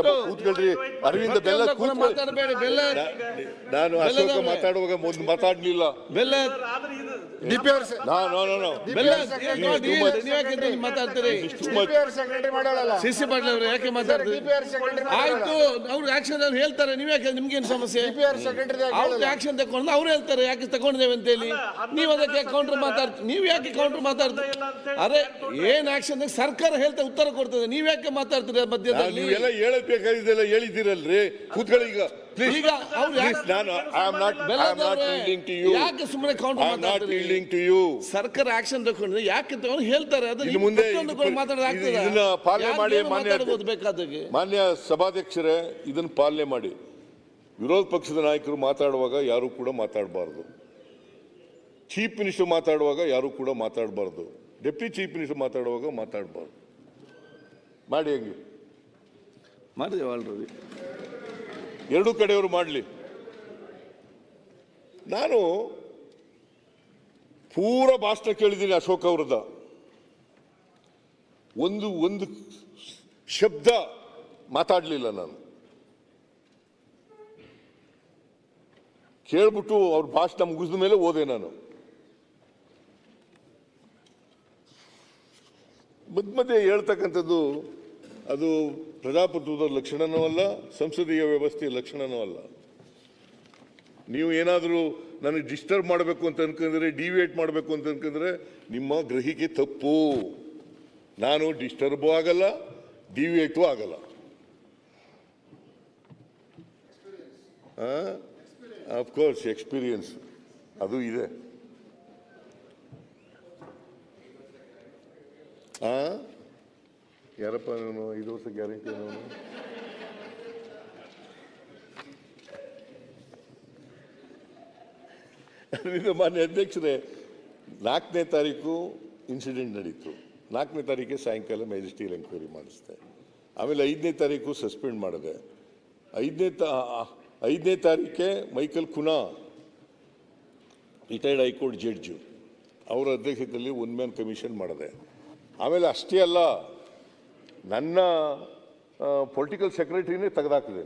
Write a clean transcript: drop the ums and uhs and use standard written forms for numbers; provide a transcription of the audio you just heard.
ಕೂತ್ಕೊಳ್ರಿ. ಅರವಿಂದ ಬೆಲ್ಲ ನಾನು ಅಶೋಕ ಮಾತಾಡುವಾಗ ಮುಂದೆ ಮಾತಾಡ್ಲಿಲ್ಲ. ಸಿಸಿ ಪಾಟೀಲ್ ಅವರು ಯಾಕೆ ಮಾತಾಡ್ತಾರೆ? ಆಯ್ತು, ಅವ್ರು ಆಕ್ಷನ್ ಹೇಳ್ತಾರೆ, ನೀವ್ ಯಾಕೆ, ನಿಮ್ಗೇನು ಸಮಸ್ಯೆ? ಅವ್ರಿಗೆ ಆಕ್ಷನ್ ತಗೊಂಡು ಅವ್ರು ಹೇಳ್ತಾರೆ ಯಾಕೆ ತಗೊಂಡಿದ್ದೇವೆ ಅಂತ ಹೇಳಿ. ನೀವು ಅದಕ್ಕೆ ಕೌಂಟರ್ ಮಾತಾಡ್ತೀವಿ. ನೀವ್ ಯಾಕೆ ಕೌಂಟರ್ ಮಾತಾಡ್ತೀರಿ? ಅರೆ ಏನ್ ಆಕ್ಷನ್ ಸರ್ಕಾರ ಹೇಳ್ತಾ ಉತ್ತರ ಕೊಡ್ತದೆ, ನೀವ್ ಯಾಕೆ ಮಾತಾಡ್ತೀರಿ ಮಧ್ಯದಲ್ಲಿ? ನೀವೆಲ್ಲ ಹೇಳಬೇಕಾಗಿದ್ದೆಲ್ಲ ಹೇಳಿದ್ದೀರಲ್ರಿ. ಕೂತ್ಕೊಳ್ಳಿ ಈಗ ಪ್ಲೀಸ್. ಯಾಕೆ ಸುಮ್ಮನೆ ಕೌಂಟರ್ ಮಾತಾಡ್ತೀರಿ? ಸರ್ಕಾರ ಆಕ್ಷನ್ ತಗೊಂಡ್ರೆ ಯಾಕೆ ತಗೊಂಡು ಹೇಳ್ತಾರೆ. ಅದು ಮುಂದೆ ಪಾಲನೆ ಮಾಡಿ. ಬೇಕಾದಾಗೆ ಮಾನ್ಯ ಸಭಾಧ್ಯಕ್ಷರೇ, ಇದನ್ನು ಪಾಲನೆ ಮಾಡಿ. ವಿರೋಧ ಪಕ್ಷದ ನಾಯಕರು ಮಾತಾಡುವಾಗ ಯಾರು ಕೂಡ ಮಾತಾಡಬಾರ್ದು. ಚೀಫ್ ಮಿನಿಸ್ಟರ್ ಮಾತಾಡುವಾಗ ಯಾರು ಕೂಡ ಮಾತಾಡಬಾರ್ದು. ಡೆಪ್ಟಿ ಚೀಫ್ ಮಿನಿಸ್ಟರ್ ಮಾತಾಡುವಾಗ ಮಾತಾಡಬಾರ್ದು. ಮಾಡಿ ಹಂಗೆ ಮಾಡಿದೇವೆ ಆಲ್ರೆಡಿ. ಎರಡೂ ಕಡೆಯವರು ಮಾಡಲಿ. ನಾನು ಪೂರ ಭಾಷಣ ಕೇಳಿದ್ದೀನಿ ಅಶೋಕ್ ಅವರದ. ಒಂದು ಶಬ್ದ ಮಾತಾಡಲಿಲ್ಲ. ನಾನು ಕೇಳ್ಬಿಟ್ಟು ಅವ್ರ ಭಾಷಣ ಮುಗಿಸಿದ ಮೇಲೆ ಓದೆ. ನಾನು ಮಧ್ಯೆ ಹೇಳ್ತಕ್ಕಂಥದ್ದು ಅದು ಪ್ರಜಾಪ್ರಭುತ್ವದ ಲಕ್ಷಣನೂ ಅಲ್ಲ, ಸಂಸದೀಯ ವ್ಯವಸ್ಥೆಯ ಲಕ್ಷಣನೂ ಅಲ್ಲ. ನೀವು ಏನಾದರೂ ನನಗೆ ಡಿಸ್ಟರ್ಬ್ ಮಾಡಬೇಕು ಅಂತ ಅನ್ಕೊಂಡ್ರೆ, ಡಿವಿಯೇಟ್ ಮಾಡಬೇಕು ಅಂತ ಅನ್ಕೊಂಡ್ರೆ ನಿಮ್ಮ ಗ್ರಹಿಕೆ ತಪ್ಪು. ನಾನು ಡಿಸ್ಟರ್ಬು ಆಗಲ್ಲ, ಡಿವಿಯೇಟು ಆಗಲ್ಲ. ಅಫ್ಕೋರ್ಸ್ ಎಕ್ಸ್ಪೀರಿಯನ್ಸ್ ಅದು ಇದೆ. ಯಾರಪ್ಪ ನಾನು 5 ವರ್ಷ ಗ್ಯಾರಂಟಿ ನಾನು ಮಾನ್ಯ ಅಧ್ಯಕ್ಷರೇ, 4ನೇ ತಾರೀಕು ಇನ್ಸಿಡೆಂಟ್ ನಡೀತು. 4ನೇ ತಾರೀಕೆ ಸಾಯಂಕಾಲ ಮ್ಯಾಜಿಸ್ಟ್ರಿಯಲ್ ಎಂಕ್ವೈರಿ ಮಾಡಿಸ್ದೆ. ಆಮೇಲೆ 5ನೇ ತಾರೀಕು ಸಸ್ಪೆಂಡ್ ಮಾಡಿದೆ. 5ನೇ ತಾರೀಕೆ Michael Cunha, retired high court judge, ಅವರ ಅಧ್ಯಕ್ಷತೆಯಲ್ಲಿ 1 ಮ್ಯಾನ್ ಕಮಿಷನ್ ಮಾಡಿದೆ. ಆಮೇಲೆ ಅಷ್ಟೇ ಅಲ್ಲ, ನನ್ನ ಪೊಲಿಟಿಕಲ್ ಸೆಕ್ರೆಟರಿನೇ ತೆಗೆದಾಕಿದೆ.